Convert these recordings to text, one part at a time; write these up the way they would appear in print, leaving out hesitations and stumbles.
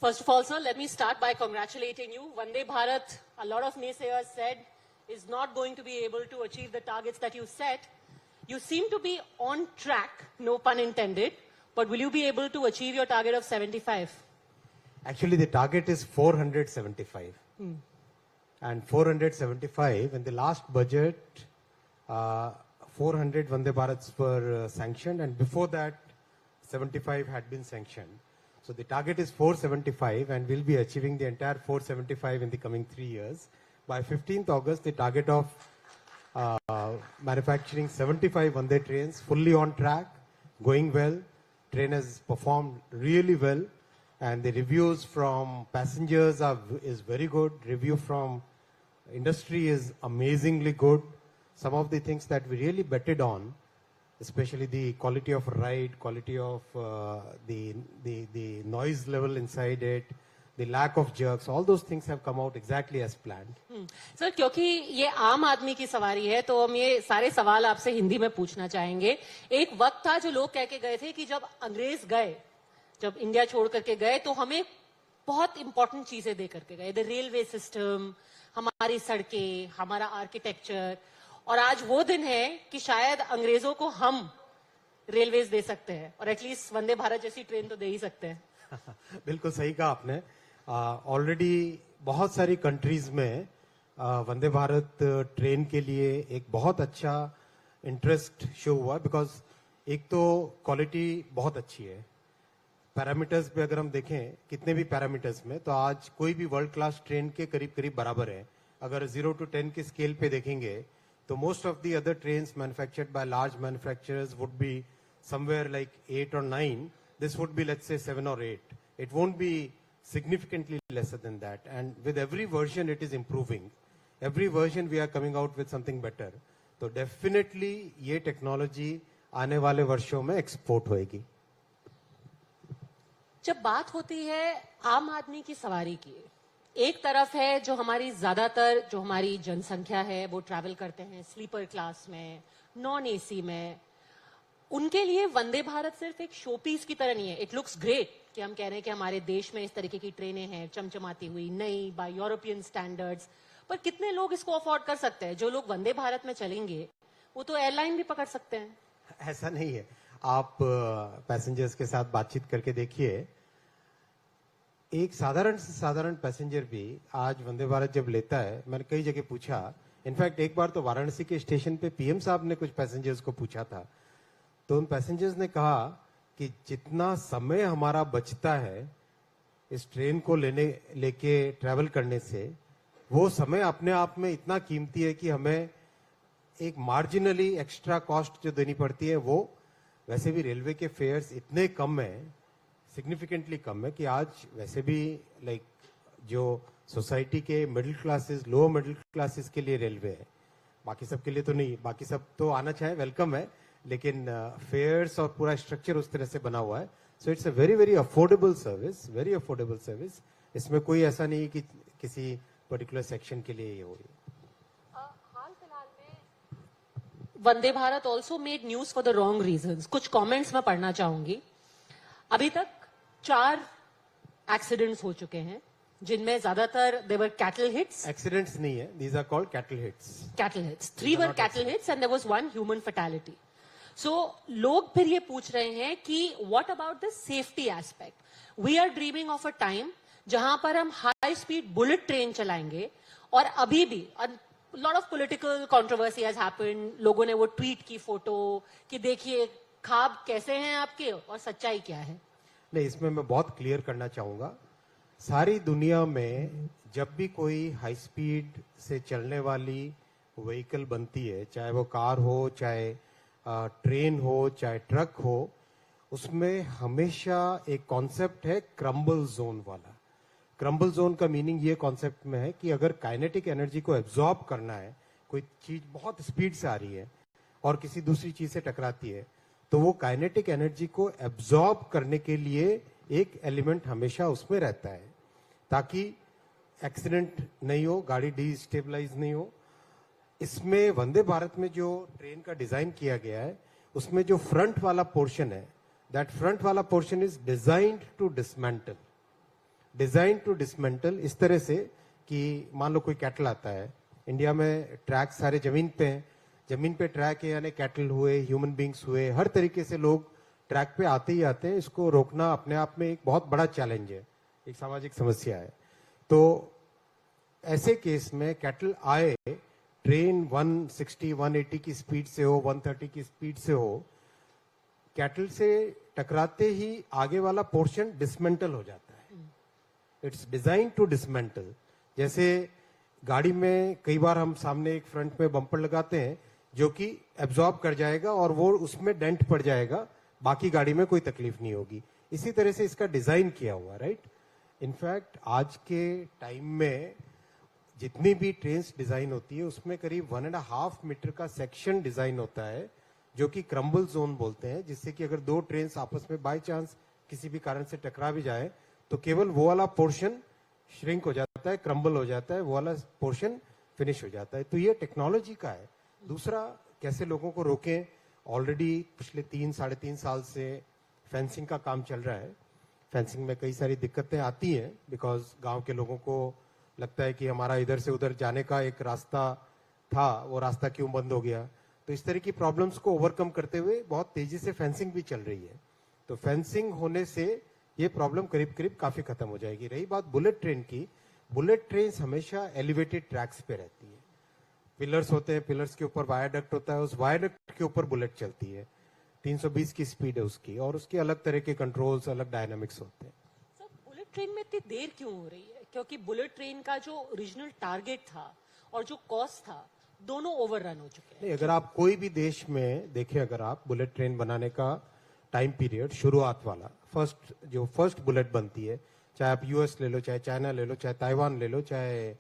First of all, sir, let me start by congratulating you. Vande Bharat, a lot of naysayers said, is not going to be able to achieve the targets that you set. You seem to be on track, no pun intended, but will you be able to achieve your target of 75? Actually, the target is 475. And 475, in the last budget, 400 Vande Bharats were sanctioned, and before that, 75 had been sanctioned. So the target is 475, and we'll be achieving the entire 475 in the coming 3 years. By 15th August, the target of manufacturing 75 Vande trains, fully on track, going well. Train has performed really well, and the reviews from passengers is very good. Review from industry is amazingly good. Some of the things that we really betted on, especially the quality of ride, quality of the noise level inside it, the lack of jerks, all those things have come out exactly as planned. Sir, क्योंकि ये आम आदमी की सवारी है, तो हम ये सारे सवाल आपसे हिंदी में पूछना चाहेंगे. एक वक्त था जो लोग कह के गए थे कि जब अंग्रेज गए, जब इंडिया छोड़ करके गए, तो हमें बहुत इंपॉर्टेंट चीजें दे करके गए. द रेलवे सिस्टम, हमारी सड़कें, हमारा आर्किटेक्चर. और आज वो दिन है कि शायद अंग्रेजों को हम रेलवेज दे सकते हैं, और एटलीस्ट वंदे भारत जैसी ट्रेन तो दे ही सकते हैं. बिल्कुल सही कहा आपने. ऑलरेडी बहुत सारी कंट्रीज में वंदे भारत ट्रेन के लिए एक बहुत अच्छा इंटरेस्ट शो हुआ, बिकॉज एक तो क्वालिटी बहुत अच्छी है. पैरामीटर्स पे अगर हम देखें, कितने भी पैरामीटर्स में, तो आज कोई भी वर्ल्ड क्लास ट्रेन के करीब करीब बराबर है. अगर 0 to 10 के स्केल पे देखेंगे, तो most of the other trains manufactured by large manufacturers would be somewhere like 8 or 9. This would be, let's say, 7 or 8. It won't be significantly lesser than that. And with every version, it is improving. Every version, we are coming out with something better. So definitely, ये technology आने वाले वर्षों में export होएगी. जब बात होती है आम आदमी की सवारी की, एक तरफ है जो हमारी ज्यादातर जो हमारी जनसंख्या है वो ट्रैवल करते हैं स्लीपर क्लास में, नॉन एसी में. उनके लिए वंदे भारत सिर्फ एक शो पीस की तरह नहीं है. इट लुक्स ग्रेट कि हम कह रहे हैं कि हमारे देश में इस तरीके की ट्रेनें हैं, चमचमाती हुई, नई, बाय यूरोपियन स्टैंडर्ड्स. पर कितने लोग इसको अफोर्ड कर सकते हैं? जो लोग वंदे भारत में चलेंगे वो तो एयरलाइन भी पकड़ सकते हैं. ऐसा नहीं है. आप पैसेंजर्स के साथ बातचीत करके देखिए, एक साधारण से साधारण पैसेंजर भी आज वंदे भारत जब लेता है, मैंने कई जगह पूछा, इनफैक्ट एक बार तो वाराणसी के स्टेशन पे पीएम साहब ने कुछ पैसेंजर्स को पूछा था, तो उन पैसेंजर्स ने कहा कि जितना समय हमारा बचता है इस ट्रेन को लेके ट्रैवल करने से, वो समय अपने आप में इतना कीमती है कि हमें एक मार्जिनली एक्स्ट्रा कॉस्ट जो देनी पड़ती है, वो वैसे भी रेलवे के फेयर्स इतने कम है, सिग्निफिकेंटली कम है, कि आज वैसे भी लाइक जो सोसाइटी के middle classes, lower middle classes के लिए रेलवे है. बाकी सब के लिए तो नहीं. बाकी सब तो आना चाहे वेलकम है, लेकिन फेयर्स और पूरा स्ट्रक्चर उस तरह से बना हुआ है. So it's a very very affordable service, very affordable service. इसमें कोई ऐसा नहीं कि किसी पर्टिकुलर सेक्शन के लिए ये हो रही है. हाल फिलहाल में Vande Bharat also made news for the wrong reasons. कुछ कॉमेंट्स मैं पढ़ना चाहूंगी. अभी तक 4 एक्सीडेंट्स हो चुके हैं, जिनमें ज्यादातर देवर कैटल हिट्स. एक्सीडेंट्स नहीं है, these are called cattle hits. Cattle hits, 3 were cattle hits and there was 1 human fatality. So लोग फिर ये पूछ रहे हैं कि what about the safety aspect. We are dreaming of a time जहां पर हम हाई स्पीड बुलेट ट्रेन चलाएंगे, और अभी भी lot of political controversy has happened. लोगों ने वो ट्वीट की फोटो कि देखिए ख्वाब कैसे हैं आपके और सच्चाई क्या है. नहीं, इसमें मैं बहुत क्लियर करना चाहूंगा. सारी दुनिया में जब भी कोई हाई स्पीड से चलने वाली व्हीकल बनती है, चाहे वो कार हो, चाहे ट्रेन हो, चाहे ट्रक हो, उसमें हमेशा एक कॉन्सेप्ट है क्रम्बल जोन वाला. क्रम्बल जोन का मीनिंग ये कॉन्सेप्ट में है कि अगर काइनेटिक एनर्जी को एब्जॉर्ब करना है, कोई चीज बहुत स्पीड से आ रही है और किसी दूसरी चीज से टकराती है, तो वो काइनेटिक एनर्जी को एब्जॉर्ब करने के लिए एक एलिमेंट हमेशा उसमें रहता है, ताकि एक्सीडेंट नहीं हो, गाड़ी डिस्टेबलाइज नहीं हो. इसमें वंदे भारत में जो ट्रेन का डिजाइन किया गया है, उसमें जो फ्रंट वाला पोर्शन है, दैट फ्रंट वाला portion is designed to dismantle. Design to dismantle इस तरह से कि मान लो कोई कैटल आता है, इंडिया में ट्रैक सारे जमीन पे हैं, जमीन पे ट्रैक है यानी कैटल हुए, ह्यूमन बींग्स हुए, हर तरीके से लोग ट्रैक पे आते ही आते हैं। इसको रोकना अपने आप में एक बहुत बड़ा चैलेंज है, एक सामाजिक समस्या है। तो ऐसे केस में कैटल आए, ट्रेन 160 180 की स्पीड से हो, 130 की स्पीड से हो, कैटल से टकराते ही आगे वाला पोर्शन डिसमेंटल हो जाता है। It's design to dismantle. जैसे गाड़ी में कई बार हम सामने एक फ्रंट में बम्पर लगाते हैं जो कि एब्जॉर्ब कर जाएगा और वो उसमें डेंट पड़ जाएगा, बाकी गाड़ी में कोई तकलीफ नहीं होगी। इसी तरह से इसका डिजाइन किया हुआ, राइट। इनफैक्ट आज के टाइम में जितनी भी ट्रेन डिजाइन होती है उसमें करीब 1.5 मीटर का सेक्शन डिजाइन होता है जो कि क्रम्बल जोन बोलते हैं, जिससे कि अगर दो ट्रेन आपस में बाय चांस किसी भी कारण से टकरा भी जाए तो केवल वो वाला पोर्शन श्रिंक हो जाता है, क्रम्बल हो जाता है, वो वाला पोर्शन फिनिश हो जाता है। तो ये टेक्नोलॉजी का है। दूसरा, कैसे लोगों को रोकें। ऑलरेडी पिछले 3-3.5 साल से फेंसिंग का काम चल रहा है। फेंसिंग में कई सारी दिक्कतें आती हैं बिकॉज गांव के लोगों को लगता है कि हमारा इधर से उधर जाने का एक रास्ता था, वो रास्ता क्यों बंद हो गया। तो इस तरह की प्रॉब्लम्स को ओवरकम करते हुए बहुत तेजी से फेंसिंग भी चल रही है। तो फेंसिंग होने से ये प्रॉब्लम करीब करीब काफी खत्म हो जाएगी। रही बात बुलेट ट्रेन की, बुलेट ट्रेन हमेशा एलिवेटेड ट्रैक्स पे रहती है। पिलर्स होते हैं, पिलर्स के ऊपर वायाडक्ट होता है, उस वायाडक्ट के ऊपर बुलेट चलती है। 320 की स्पीड है उसकी और उसके अलग तरह के कंट्रोल्स, अलग डायनामिक्स होते हैं। सर, बुलेट ट्रेन में इतनी देर क्यों हो रही है? क्योंकि बुलेट ट्रेन का जो ओरिजिनल टारगेट था और जो कॉस्ट था, दोनों ओवररन हो चुके हैं। नहीं, अगर आप कोई भी देश में देखें, अगर आप बुलेट ट्रेन बनाने का टाइम पीरियड शुरुआत वाला, फर्स्ट बुलेट बनती है, चाहे आप यूएस ले लो, चाहे चाइना ले लो, चाहे ताइवान ले लो, चाहे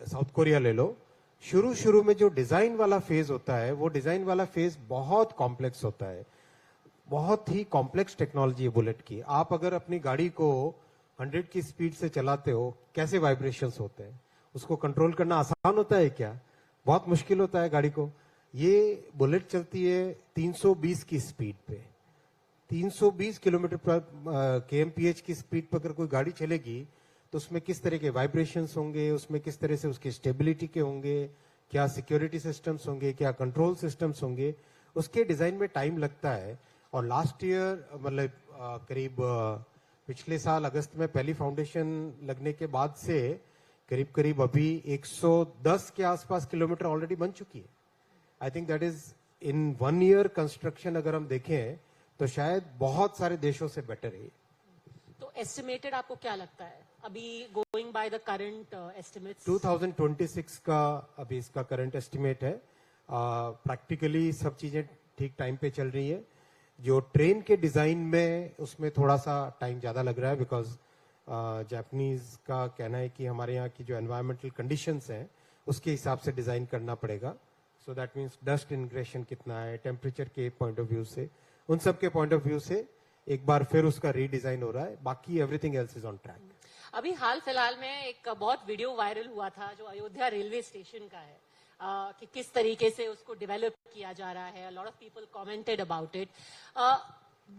साउथ कोरिया ले लो, शुरू में जो डिजाइन वाला फेज होता है वो डिजाइन वाला फेज बहुत कॉम्प्लेक्स होता है। बहुत ही कॉम्प्लेक्स टेक्नोलॉजी है बुलेट की। आप अगर अपनी गाड़ी को 100 की स्पीड से चलाते हो, कैसे वाइब्रेशंस होते हैं, उसको कंट्रोल करना आसान होता है क्या? बहुत मुश्किल होता है गाड़ी को। ये बुलेट चलती है 320 की स्पीड पे, 320 किलोमीटर पर kmph की स्पीड पर अगर कोई गाड़ी चलेगी तो उसमें किस तरह के वाइब्रेशंस होंगे, उसमें किस तरह से उसकी स्टेबिलिटी के होंगे, क्या सिक्योरिटी सिस्टम्स होंगे, क्या कंट्रोल सिस्टम्स होंगे, उसके डिजाइन में टाइम लगता है। और लास्ट ईयर मतलब करीब पिछले साल अगस्त में पहली फाउंडेशन लगने के बाद से करीब अभी 110 के आसपास किलोमीटर ऑलरेडी बन चुकी है। I think that is in 1 year construction अगर हम देखें तो शायद बहुत सारे देशों से बेटर है। तो एस्टिमेटेड आपको क्या लगता है अभी, going by the current estimates? 2026 का अभी इसका करंट एस्टिमेट है। प्रैक्टिकली सब चीजें ठीक टाइम पे चल रही है। जो ट्रेन के डिजाइन में उसमें थोड़ा सा टाइम ज्यादा लग रहा है बिकॉज जापानीज का कहना है कि हमारे यहाँ की जो एनवायरमेंटल कंडीशंस हैं उसके हिसाब से डिजाइन करना पड़ेगा। So that means dust ingression कितना है, टेम्परेचर के पॉइंट ऑफ व्यू से, उन सब के पॉइंट ऑफ व्यू से एक बार फिर उसका रीडिजाइन हो रहा है। बाकी everything else is on track. अभी हाल फिलहाल में एक बहुत वीडियो वायरल हुआ था जो अयोध्या रेलवे स्टेशन का है, कि किस तरीके से उसको डेवलप किया जा रहा है। Lot of people commented about it.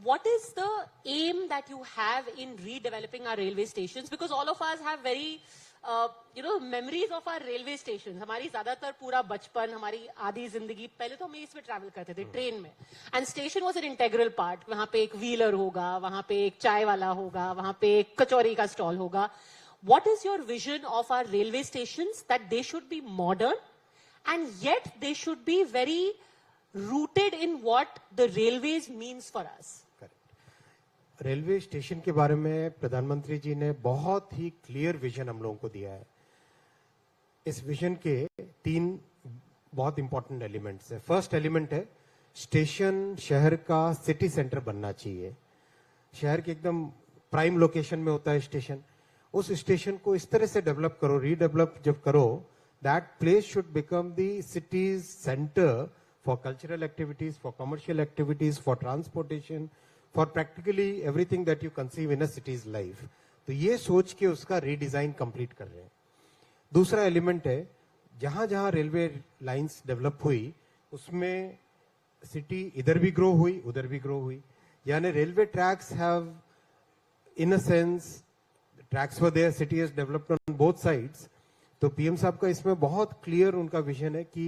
what is the aim that you have in redeveloping our railway stations? Because all of us have very memories of our railway stations. हमारी ज्यादातर पूरा बचपन, हमारी आधी जिंदगी पहले तो हम इसमें ट्रैवल करते थे, ट्रेन में, and station was an integral part. वहां पे एक व्हीलर होगा, वहां पे एक चाय वाला होगा, वहां पे एक कचौरी का स्टॉल होगा। What is your vision of our railway stations? That they should be modern and yet they should be very rooted in what the railways means for us. Correct. Railway station के बारे में प्रधानमंत्री जी ने बहुत ही clear vision हम लोगों को दिया है। इस विजन के 3 बहुत इंपॉर्टेंट एलिमेंट्स है। फर्स्ट एलिमेंट है स्टेशन शहर का सिटी सेंटर बनना चाहिए। शहर के एकदम प्राइम लोकेशन में होता है स्टेशन। उस स्टेशन को इस तरह से डेवलप करो, रीडेवलप जब करो, that place should become the cities centre for cultural activities, for commercial activities, for transportation, for practically everything that you conceive in a city's life. तो ये सोच के उसका रीडिजाइन कंप्लीट कर रहे हैं। दूसरा एलिमेंट है जहां जहां रेलवे लाइंस डेवलप हुई उसमें सिटी इधर भी ग्रो हुई, उधर भी ग्रो हुई। यानी railway tracks have in a sense tracks were there, city has developed on both sides. तो पीएम साहब का इसमें बहुत क्लियर उनका विजन है कि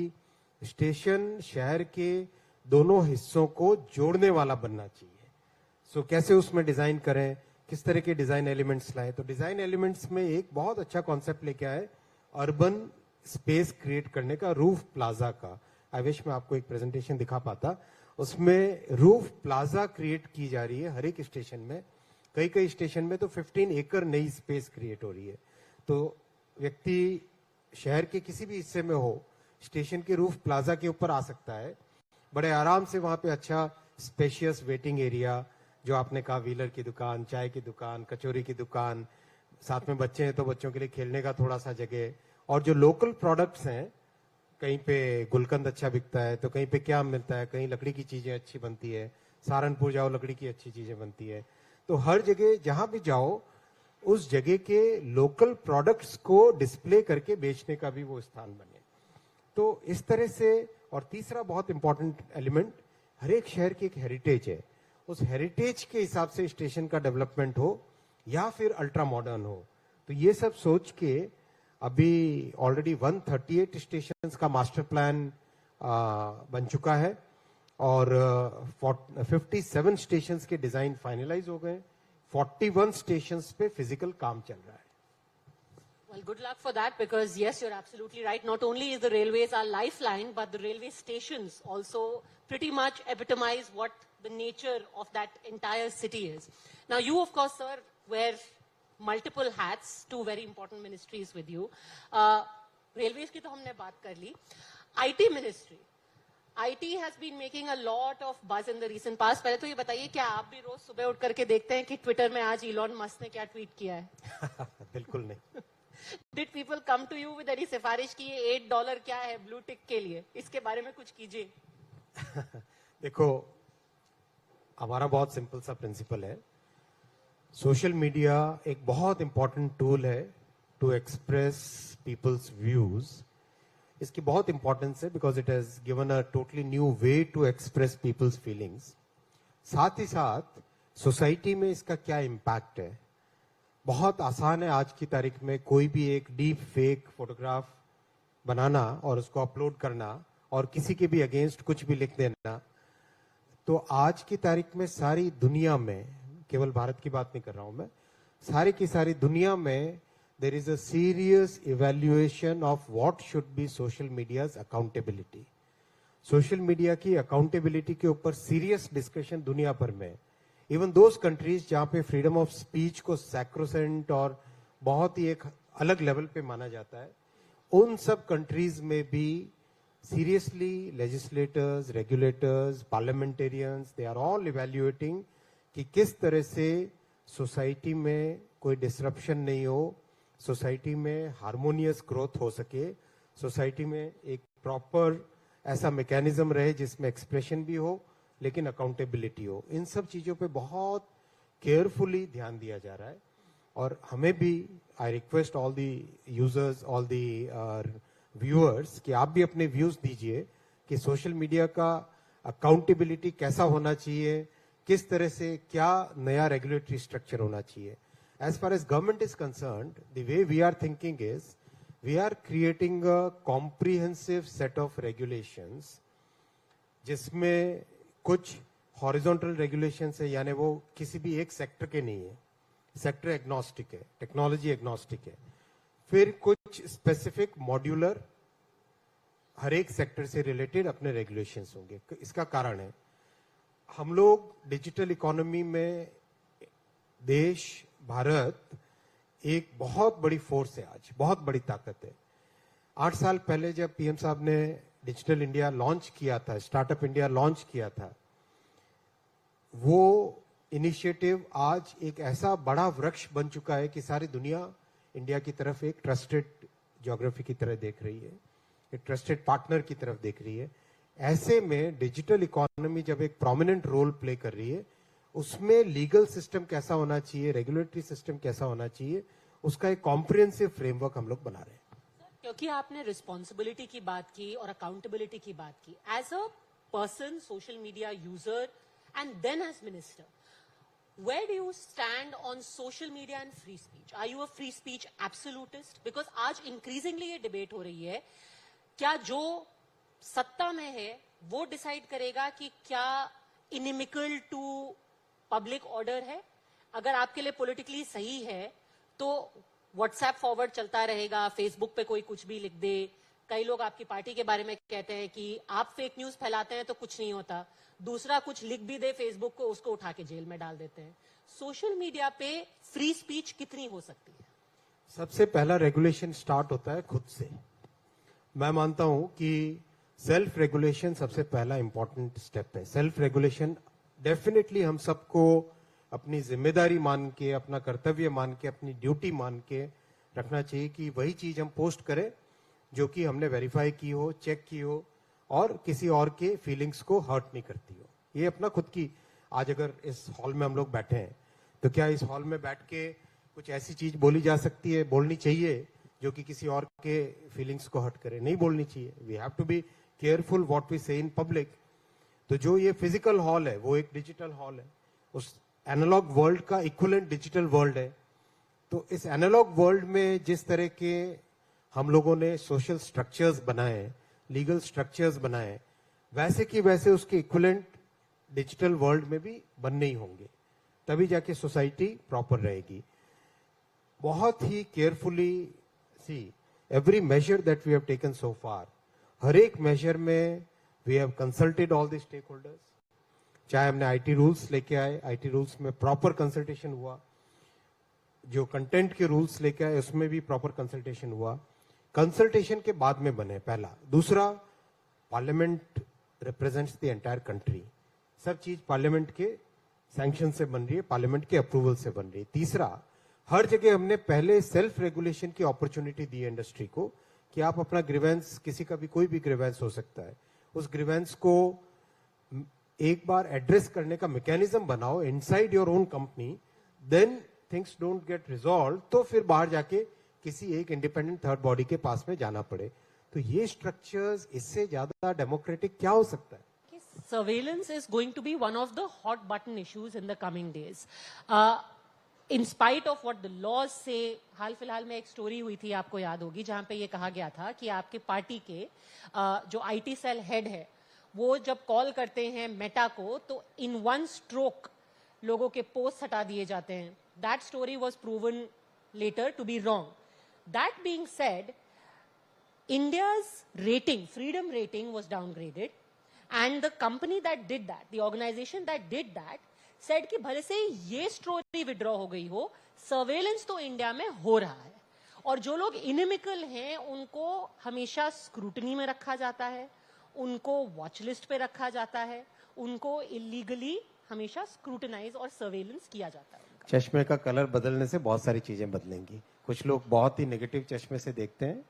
स्टेशन शहर के दोनों हिस्सों को जोड़ने वाला बनना चाहिए. सो कैसे उसमें डिजाइन करें, किस तरह के डिजाइन एलिमेंट्स लाएं. तो डिजाइन एलिमेंट्स में एक बहुत अच्छा कॉन्सेप्ट लेके आए अर्बन स्पेस क्रिएट करने का, रूफ प्लाजा का. आई विश मैं आपको एक प्रेजेंटेशन दिखा पाता. उसमें रूफ प्लाजा क्रिएट की जा रही है हर एक स्टेशन में. कई कई स्टेशन में तो 15 एकड़ नई स्पेस क्रिएट हो रही है. तो व्यक्ति शहर के किसी भी हिस्से में हो, स्टेशन के रूफ प्लाजा के ऊपर आ सकता है. बड़े आराम से वहां पे अच्छा स्पेशियस वेटिंग एरिया, जो आपने कहा व्हीलर की दुकान, चाय की दुकान, कचौरी की दुकान, साथ में बच्चे हैं तो बच्चों के लिए खेलने का थोड़ा सा जगह. और जो लोकल प्रोडक्ट्स हैं, कहीं पे गुलकंद अच्छा बिकता है तो कहीं पे क्या मिलता है, कहीं लकड़ी की चीजें अच्छी बनती है. सहारनपुर जाओ, लकड़ी की अच्छी चीजें बनती है. तो हर जगह जहां भी जाओ उस जगह के लोकल प्रोडक्ट्स को डिस्प्ले करके बेचने का भी वो स्थान बने. तो इस तरह से. और तीसरा बहुत इंपॉर्टेंट एलिमेंट, हर एक शहर की एक हेरिटेज है. उस हेरिटेज के हिसाब से स्टेशन का डेवलपमेंट हो या फिर अल्ट्रा मॉडर्न हो. तो ये सब सोच के अभी ऑलरेडी 138 स्टेशंस का मास्टर प्लान बन चुका है और 57 स्टेशंस के डिजाइन फाइनलाइज हो गए. 41 स्टेशंस पे फिजिकल काम चल रहा है. Well, good luck for that, because yes, you're absolutely right. Not only is the railways our lifeline, but the railway stations also pretty much epitomize what the nature of that entire city is. Now, you, of course, sir, wear multiple hats, two very important ministries with you. Railways की तो हमने बात कर ली. IT ministry. IT has been making a lot of buzz in the recent past. पहले तो ये बताइए, क्या आप भी रोज सुबह उठ करके देखते हैं कि ट्विटर में आज इलॉन मस्क ने क्या ट्वीट किया है? बिल्कुल नहीं. Did people come to you with any सिफारिश की ये $8 क्या है ब्लू टिक के लिए? इसके बारे में कुछ कीजिए. देखो, हमारा बहुत सिंपल सा प्रिंसिपल है. सोशल मीडिया एक बहुत इंपॉर्टेंट टूल है टू एक्सप्रेस पीपल्स व्यूज. इसकी बहुत इंपॉर्टेंस है because it has given a totally new way to express people's feelings. साथ ही साथ सोसाइटी में इसका क्या इम्पैक्ट है. बहुत आसान है आज की तारीख में कोई भी एक डीप फेक फोटोग्राफ बनाना और उसको अपलोड करना और किसी के भी अगेंस्ट कुछ भी लिख देना. तो आज की तारीख में सारी दुनिया में, केवल भारत की बात नहीं कर रहा हूं मैं, सारी की सारी दुनिया में there is a serious evaluation of what should be social media's accountability. Social media की अकाउंटेबिलिटी के ऊपर सीरियस डिस्कशन दुनिया भर में. इवन दोज कंट्रीज जहां पे फ्रीडम ऑफ स्पीच को सैक्रोसेंट और बहुत ही एक अलग लेवल पे माना जाता है, उन सब कंट्रीज में भी seriously legislators, regulators, parliamentarians, they are all evaluating कि किस तरह से सोसाइटी में कोई डिसरप्शन नहीं हो, सोसाइटी में हार्मोनियस ग्रोथ हो सके, सोसाइटी में एक प्रॉपर ऐसा मैकेनिज्म रहे जिसमें एक्सप्रेशन भी हो लेकिन अकाउंटेबिलिटी हो. इन सब चीजों पे बहुत केयरफुली ध्यान दिया जा रहा है. और हमें भी, I request all the users, all the viewers, कि आप भी अपने व्यूज दीजिए कि सोशल मीडिया का अकाउंटेबिलिटी कैसा होना चाहिए, किस तरह से क्या नया रेगुलेटरी स्ट्रक्चर होना चाहिए. As far as government is concerned, the way we are thinking is we are creating a comprehensive set of regulations जिसमें कुछ हॉरिजॉन्टल रेगुलेशंस है, यानी वो किसी भी एक सेक्टर के नहीं है, सेक्टर एग्नोस्टिक है, टेक्नोलॉजी एग्नोस्टिक है. फिर कुछ स्पेसिफिक मॉड्यूलर हर एक सेक्टर से रिलेटेड अपने रेगुलेशंस होंगे. इसका कारण है हम लोग डिजिटल इकोनॉमी में, देश भारत एक बहुत बड़ी फोर्स है, आज बहुत बड़ी ताकत है. 8 साल पहले जब पीएम साहब ने डिजिटल इंडिया लॉन्च किया था, स्टार्टअप इंडिया लॉन्च किया था, वो इनिशिएटिव आज एक ऐसा बड़ा वृक्ष बन चुका है कि सारी दुनिया इंडिया की तरफ एक ट्रस्टेड ज्योग्राफी की तरह देख रही है, एक ट्रस्टेड पार्टनर की तरफ देख रही है. ऐसे में डिजिटल इकोनॉमी जब एक प्रोमिनेंट रोल प्ले कर रही है, उसमें लीगल सिस्टम कैसा होना चाहिए, रेगुलेटरी सिस्टम कैसा होना चाहिए, उसका एक कॉम्प्रिहेंसिव फ्रेमवर्क हम लोग बना रहे हैं. क्योंकि आपने रिस्पॉन्सिबिलिटी की बात की और अकाउंटेबिलिटी की बात की, as a person, social media user, and then as minister, where do you stand on social media and free speech? Are you a free speech absolutist? Because आज increasingly ये debate हो रही है, क्या जो सत्ता में है वो डिसाइड करेगा कि क्या इनिमिकल टू पब्लिक ऑर्डर है? अगर आपके लिए पॉलिटिकली सही है तो व्हाट्सएप फॉरवर्ड चलता रहेगा, फेसबुक पे कोई कुछ भी लिख दे, कई लोग आपकी पार्टी के बारे में कहते हैं कि आप फेक न्यूज फैलाते हैं तो कुछ नहीं होता, दूसरा कुछ लिख भी दे फेसबुक को, उसको उठा के जेल में डाल देते हैं। सोशल मीडिया पे फ्री स्पीच कितनी हो सकती है? सबसे पहला रेगुलेशन स्टार्ट होता है खुद से। मैं मानता हूं कि सेल्फ रेगुलेशन सबसे पहला इंपॉर्टेंट स्टेप है। सेल्फ रेगुलेशन डेफिनेटली हम सबको अपनी जिम्मेदारी मान के, अपना कर्तव्य मान के, अपनी ड्यूटी मान के रखना चाहिए कि वही चीज हम पोस्ट करें जो कि हमने वेरीफाई की हो, चेक की हो और किसी और के फीलिंग्स को हर्ट नहीं करती हो। ये अपना खुद की, आज अगर इस हॉल में हम लोग बैठे हैं तो क्या इस हॉल में बैठ के कुछ ऐसी चीज बोली जा सकती है, बोलनी चाहिए जो कि किसी और के फीलिंग्स को हर्ट करे? नहीं बोलनी चाहिए। We have to be careful what we say in public. तो जो ये फिजिकल हॉल है वो एक डिजिटल हॉल है, उस एनालॉग वर्ल्ड का इक्विवेलेंट डिजिटल वर्ल्ड है। तो इस एनालॉग वर्ल्ड में जिस तरह के हम लोगों ने सोशल स्ट्रक्चर्स बनाए, लीगल स्ट्रक्चर्स बनाए, वैसे कि वैसे उसके इक्विवेलेंट डिजिटल वर्ल्ड में भी बनने ही होंगे, तभी जाके सोसाइटी प्रॉपर रहेगी। बहुत ही carefully see every measure that we have taken so far. हर एक मेजर में we have consulted all the stakeholders. चाहे हमने आईटी रूल्स लेके आए, आईटी रूल्स में प्रॉपर कंसल्टेशन हुआ, जो कंटेंट के रूल्स लेके आए उसमें भी प्रॉपर कंसल्टेशन हुआ। कंसल्टेशन के बाद में बने, पहला। दूसरा, parliament represents the entire country, सब चीज पार्लियामेंट के सैंक्शन से बन रही है, पार्लियामेंट के अप्रूवल से बन रही है। तीसरा, हर जगह हमने पहले सेल्फ रेगुलेशन की अपॉर्चुनिटी दी है इंडस्ट्री को कि आप अपना ग्रीवेंस, किसी का भी कोई भी ग्रीवेंस हो सकता है, उस ग्रीवेंस को एक बार एड्रेस करने का मैकेनिज्म बनाओ inside your own company, then things don't get resolve, तो फिर बाहर जाके किसी एक इंडिपेंडेंट थर्ड बॉडी के पास में जाना पड़े। तो ये स्ट्रक्चर्स, इससे ज्यादा डेमोक्रेटिक क्या हो सकता है? Surveillance is going to be one of the hot button issues in the coming days. In spite of what the laws say, हाल फिलहाल में एक स्टोरी हुई थी, आपको याद होगी, जहां पे ये कहा गया था कि आपके पार्टी के जो आईटी सेल हेड है वो जब कॉल करते हैं मेटा को तो इन वन स्ट्रोक लोगों के पोस्ट हटा दिए जाते हैं। That story was proven later to be wrong. That being said, India's rating, freedom rating was downgraded, and the company that did that, the organization that did that, said कि भले से ये स्टोरी विड्रॉ हो गई हो, surveillance तो India में हो रहा है, और जो लोग इनिमिकल हैं उनको हमेशा स्क्रूटनी में रखा जाता है, उनको वॉच लिस्ट पे रखा जाता है, उनको इलीगली हमेशा स्क्रूटनाइज और सर्वेलेंस किया जाता है। चश्मे का कलर बदलने से बहुत सारी चीजें बदलेंगी। कुछ लोग बहुत ही नेगेटिव चश्मे से देखते हैं।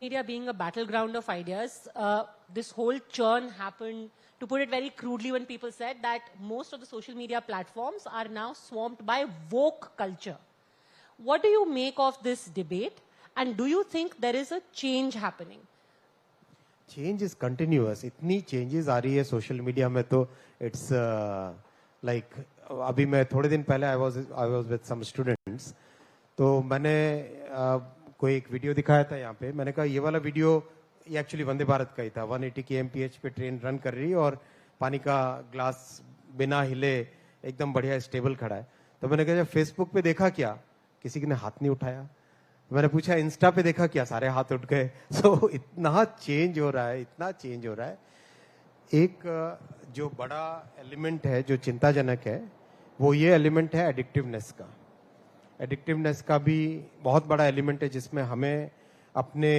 Media being a battleground of ideas, this whole churn happened, to put it very crudely, when people said that most of the social media platforms are now swamped by woke culture. What do you make of this debate, and do you think there is a change happening? Change is continuous. इतनी changes आ रही है social media में, तो it's like अभी मैं थोड़े दिन पहले I was with some students, तो मैंने कोई एक वीडियो दिखाया था यहाँ पे। मैंने कहा ये वाला वीडियो ये एक्चुअली वंदे भारत का ही था। 180 kmph पे ट्रेन रन कर रही है और पानी का ग्लास बिना हिले एकदम बढ़िया स्टेबल खड़ा है। तो मैंने कहा फेसबुक पे देखा क्या, किसी ने हाथ नहीं उठाया। मैंने पूछा इंस्टा पे देखा क्या, सारे हाथ उठ गए। सो इतना चेंज हो रहा है, इतना चेंज हो रहा है। एक जो बड़ा एलिमेंट है जो चिंताजनक है वो ये एलिमेंट है एडिक्टिवनेस का। एडिक्टिवनेस का भी बहुत बड़ा एलिमेंट है जिसमें हमें अपने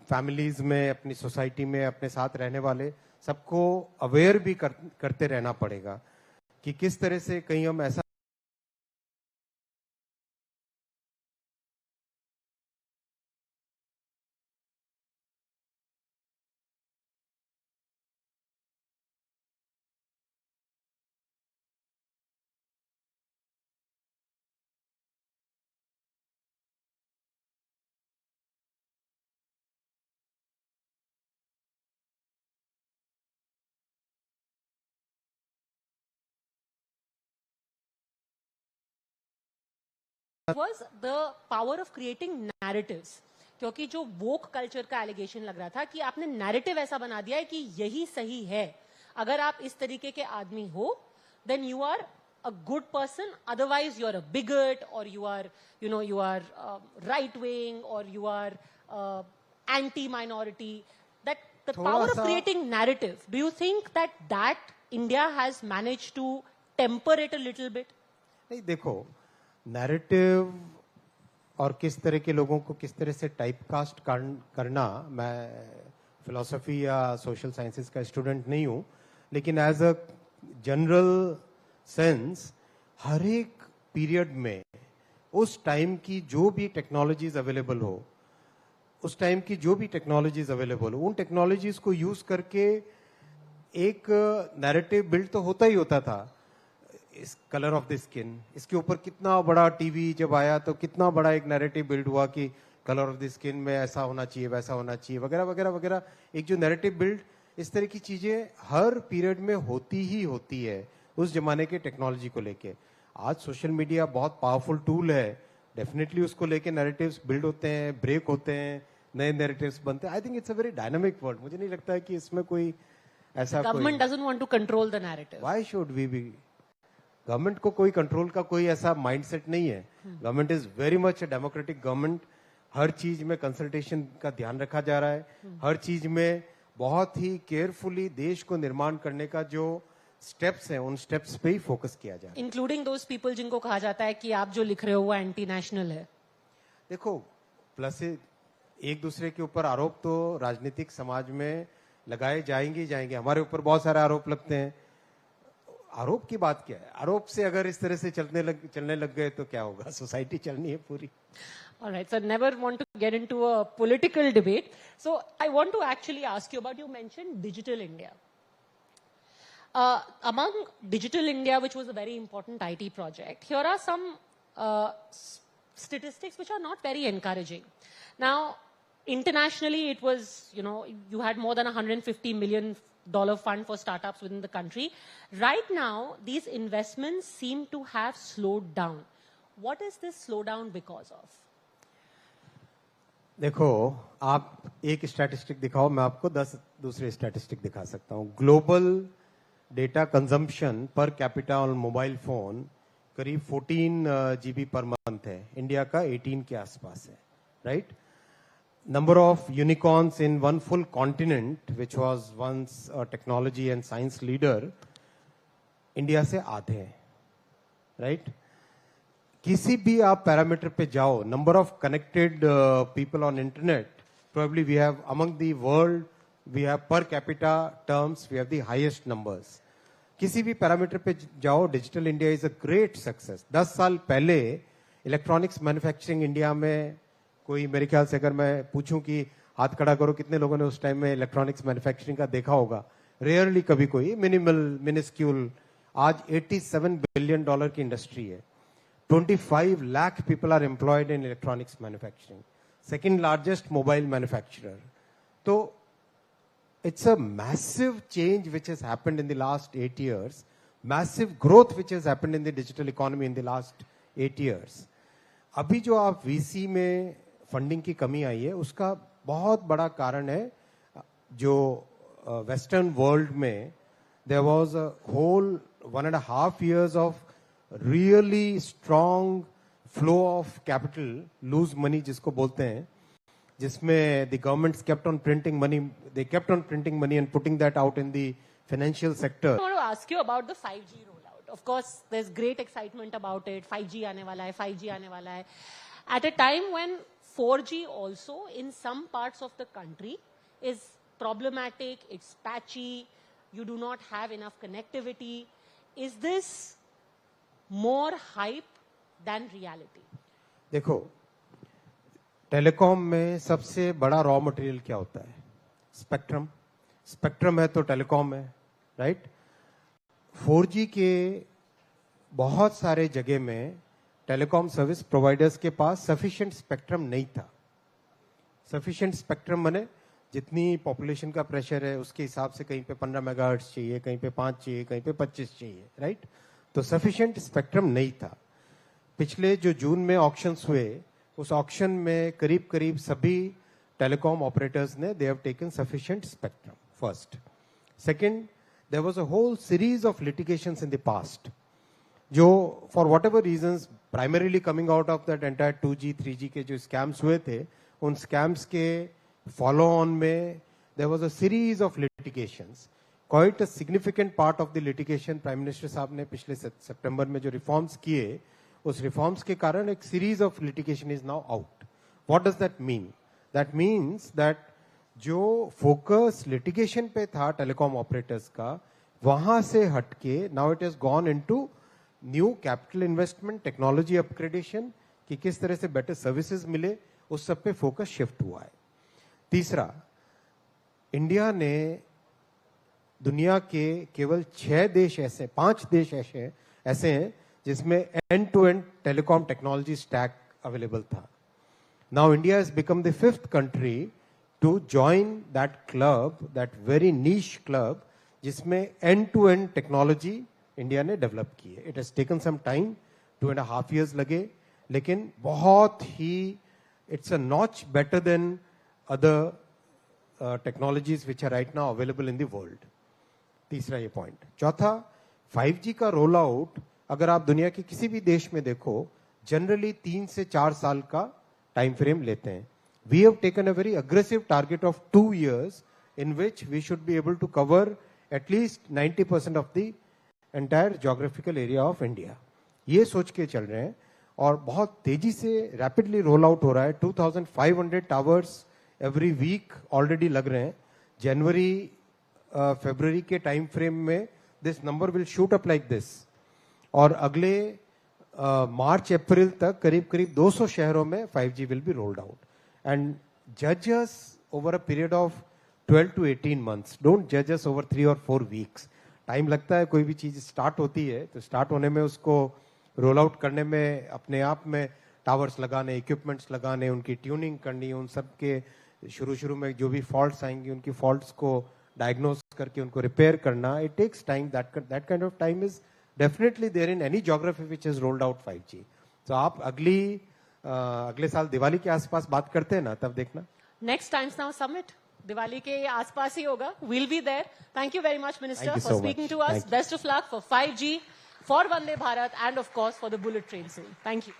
फैमिलीज में, अपनी सोसाइटी में, अपने साथ रहने वाले सबको अवेयर भी करते रहना पड़ेगा कि किस तरह से कहीं हम ऐसा was the power of creating narratives. क्योंकि जो वोक कल्चर का एलिगेशन लग रहा था कि आपने नैरेटिव ऐसा बना दिया है कि यही सही है, अगर आप इस तरीके के आदमी हो then you are a good person, otherwise you are a bigot or you are right wing or you are anti minority. That the power of creating narrative, do you think that India has managed to temper it a little bit? नहीं, देखो narrative और किस तरह के लोगों को किस तरह से टाइपकास्ट करना, मैं फिलॉसफी या सोशल साइंसेस का स्टूडेंट नहीं हूं, लेकिन एज अ जनरल सेंस हर एक पीरियड में उस टाइम की जो भी टेक्नोलॉजीज अवेलेबल हो, उस टाइम की जो भी टेक्नोलॉजीज अवेलेबल हो, उन टेक्नोलॉजीज को यूज करके एक नैरेटिव बिल्ड तो होता ही होता था। इस कलर ऑफ द स्किन, इसके ऊपर कितना बड़ा टीवी जब आया तो कितना बड़ा एक नैरेटिव बिल्ड हुआ कि कलर ऑफ द स्किन में ऐसा होना चाहिए, वैसा होना चाहिए, वगैरह वगैरह वगैरह। एक जो नैरेटिव बिल्ड, इस तरह की चीजें हर पीरियड में होती ही होती है उस जमाने के टेक्नोलॉजी को लेके। आज सोशल मीडिया बहुत पावरफुल टूल है, डेफिनेटली उसको लेके नैरेटिव्स बिल्ड होते हैं, ब्रेक होते हैं, नए नैरेटिव्स बनते हैं। I think it's a very dynamic world. मुझे नहीं लगता है कि इसमें कोई ऐसा government doesn't want to control the narrative. Why should we be? Government को कोई कंट्रोल का कोई ऐसा माइंडसेट नहीं है। Government is very much a democratic government. हर चीज में कंसल्टेशन का ध्यान रखा जा रहा है, हर चीज में बहुत ही केयरफुली देश को निर्माण करने का जो स्टेप्स हैं उन स्टेप्स पे ही फोकस किया जा रहा है। इंक्लूडिंग दोज पीपल जिनको कहा जाता है कि आप जो लिख रहे हो वो एंटी नेशनल है। देखो, प्लस एक दूसरे के ऊपर आरोप तो राजनीतिक समाज में लगाए जाएंगे ही जाएंगे। हमारे ऊपर बहुत सारे आरोप लगते हैं। आरोप की बात क्या है? आरोप से अगर इस तरह से चलने लग गए तो क्या होगा? सोसाइटी चलनी है पूरी। All right, so never want to get into a political debate. So I want to actually ask you about, you mentioned Digital India. Among Digital India, which was a very important IT project, here are some statistics which are not very encouraging. Now, internationally, it was, you had more than $150 million fund for startups within the country. Right now, these investments seem to have slowed down. What is this slowdown because of? देखो, आप एक statistic दिखाओ, मैं आपको 10 दूसरे statistic दिखा सकता हूं। Global data consumption per capita on mobile phone करीब 14 GB पर मंथ है। इंडिया का 18 के आसपास है, right? Number of unicorns in one full continent, which was once a technology and science leader, India से आधे हैं, राइट? किसी भी आप पैरामीटर पे जाओ, number of connected people on internet, probably we have among the world, we have per capita terms, we have the highest numbers. किसी भी पैरामीटर पे जाओ, digital India is a great success. 10 साल पहले इलेक्ट्रॉनिक्स मैन्युफैक्चरिंग इंडिया में कोई, मेरे ख्याल से अगर मैं पूछूं कि हाथ खड़ा करो कितने लोगों ने उस टाइम में इलेक्ट्रॉनिक्स मैन्युफैक्चरिंग का देखा होगा, रेयरली कभी कोई, मिनिस्क्यूल। आज $87 बिलियन की इंडस्ट्री है। 25 lakh people are employed in electronics manufacturing, second largest mobile manufacturer. तो it's a massive change which has happened in the last 8 years। massive growth which has happened in the digital economy in the last 8 years. अभी जो आप VC में funding की कमी आई है उसका बहुत बड़ा कारण है जो वेस्टर्न वर्ल्ड में there was a whole 1.5 years of really strong flow of capital, loose money जिसको बोलते हैं, जिसमें the governments kept on printing money, they kept on printing money and putting that out in the financial sector. I want to ask you about the 5G rollout. Of course, there's great excitement about it. 5G आने वाला है, 5G आने वाला है. At a time when 4G also in some parts of the country is problematic, it's patchy, you do not have enough connectivity. Is this more hype than reality? देखो, telecom में सबसे बड़ा रॉ मटेरियल क्या होता है? Spectrum. Spectrum है तो telecom है, राइट? 4G के बहुत सारे जगह में टेलीकॉम सर्विस प्रोवाइडर्स के पास सफिशिएंट स्पेक्ट्रम नहीं था. सफिशिएंट स्पेक्ट्रम माने जितनी पॉपुलेशन का प्रेशर है उसके हिसाब से कहीं पे 15 मेगाहर्ट्ज चाहिए, कहीं पे 5 चाहिए, कहीं पे 25 चाहिए, राइट? तो सफिशिएंट स्पेक्ट्रम नहीं था. पिछले जो जून में ऑक्शंस हुए उस ऑक्शन में करीब करीब सभी टेलीकॉम ऑपरेटर्स ने they have taken sufficient spectrum. First. Second, there was a whole series of litigations in the past जो for whatever reasons primarily coming out of that entire 2G 3G के जो scams हुए थे उन scams के follow on में there was a series of litigations. Quite a significant part of the litigation prime minister साहब ने पिछले सितंबर में जो रिफॉर्म्स किए उस रिफॉर्म्स के कारण एक series of litigation is now out. What does that mean? That means that जो फोकस लिटिगेशन पे था टेलीकॉम ऑपरेटर्स का वहां से हटके now it has gone into new capital investment, technology upgradation कि किस तरह से बेटर सर्विसेज मिले, उस सब पे फोकस शिफ्ट हुआ है. तीसरा, इंडिया ने दुनिया के केवल 5 देश ऐसे हैं जिसमें end to end telecom technology stack available था. Now India has become the 5th country to join that club, that very niche club जिसमें end to end technology India ने डेवलप की है. It has taken some time, 2.5 years लगे, लेकिन बहुत ही it's a notch better than other technologies which are right now available in the world. तीसरा ये पॉइंट. चौथा, 5G का रोल आउट अगर आप दुनिया के किसी भी देश में देखो जनरली 3 से 4 साल का टाइम फ्रेम लेते हैं. We have taken a very aggressive target of 2 years in which we should be able to cover at least 90% of the entire geographical area of India. ये सोच के चल रहे हैं और बहुत तेजी से रैपिडली रोल आउट हो रहा है. 2500 टावर्स एवरी वीक ऑलरेडी लग रहे हैं. जनवरी फरवरी के टाइम फ्रेम में this number will shoot up like this और अगले मार्च अप्रैल तक करीब करीब 200 शहरों में 5G will be rolled out. And जज us over a period of 12 to 18 months. Don't जज us over 3 or 4 weeks. Time लगता है. कोई भी चीज स्टार्ट होती है तो स्टार्ट होने में उसको रोल आउट करने में अपने आप में टावर्स लगाने, इक्विपमेंट्स लगाने, उनकी ट्यूनिंग करनी, उन सब के शुरू में जो भी फॉल्ट्स आएंगी उनकी फॉल्ट्स को डायग्नोज करके उनको रिपेयर करना, it takes time. That kind of time is definitely there in any geography which is rolled out 5G. तो आप अगले साल दिवाली के आसपास बात करते हैं ना, तब देखना. Next times now summit Diwali के आसपास ही होगा. We'll be there. Thank you very much, Minister, Thank you for so speaking much. to us. Thank you. Best of luck for 5G, for Vande Bharat, and of course for the bullet train soon. Thank you.